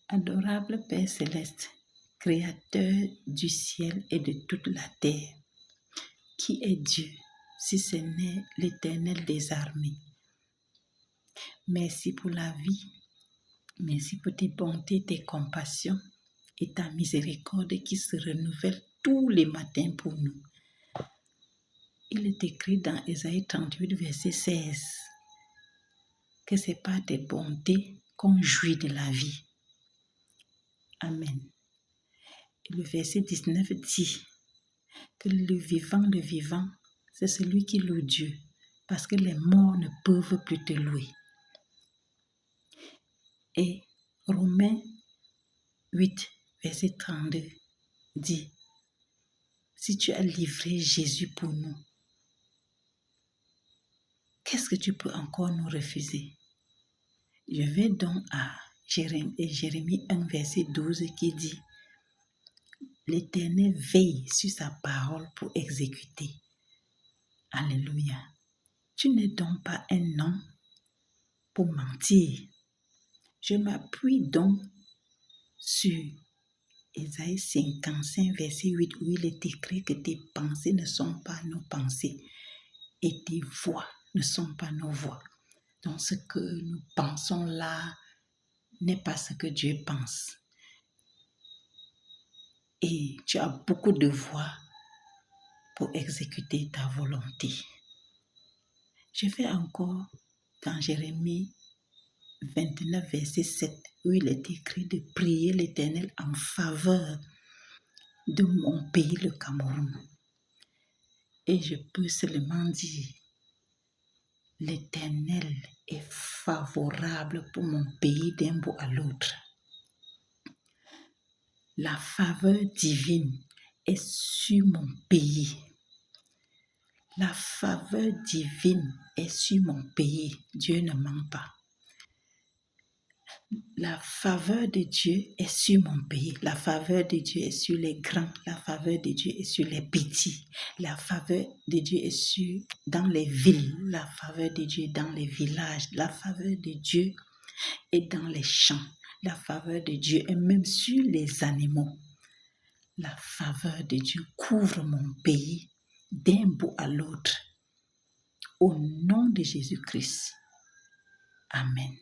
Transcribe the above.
Adorable Père céleste, Créateur du ciel et de toute la terre, qui est Dieu si ce n'est l'Éternel des armées? Merci pour la vie, merci pour tes bontés, tes compassions et ta miséricorde qui se renouvelle tous les matins pour nous. Il est écrit dans Ésaïe 38, verset 16, que c'est par tes bontés qu'on jouit de la vie. Amen. Et le verset 19 dit que le vivant, c'est celui qui loue Dieu, parce que les morts ne peuvent plus te louer. Et Romains 8, verset 32 dit, si tu as livré Jésus pour nous, qu'est-ce que tu peux encore nous refuser? Je vais donc à Jérémie 1, verset 12 qui dit, l'Éternel veille sur sa parole pour exécuter. Alléluia. Tu n'es donc pas un homme pour mentir. Je m'appuie donc sur Ésaïe 55, verset 8, où il est écrit que tes pensées ne sont pas nos pensées et tes voix ne sont pas nos voix. Donc ce que nous pensons là n'est pas ce que Dieu pense. Et tu as beaucoup de voix pour exécuter ta volonté. Je vais encore dans Jérémie 29, verset 7, où il est écrit de prier l'Éternel en faveur de mon pays, le Cameroun. Et je peux seulement dire, l'Éternel est favorable pour mon pays d'un bout à l'autre. La faveur divine est sur mon pays. La faveur divine est sur mon pays. Dieu ne ment pas. La faveur de Dieu est sur mon pays. La faveur de Dieu est sur les grands. La faveur de Dieu est sur les petits. La faveur de Dieu est dans les villes. La faveur de Dieu est dans les villages. La faveur de Dieu est dans les champs. La faveur de Dieu est même sur les animaux. La faveur de Dieu couvre mon pays d'un bout à l'autre. Au nom de Jésus-Christ. Amen.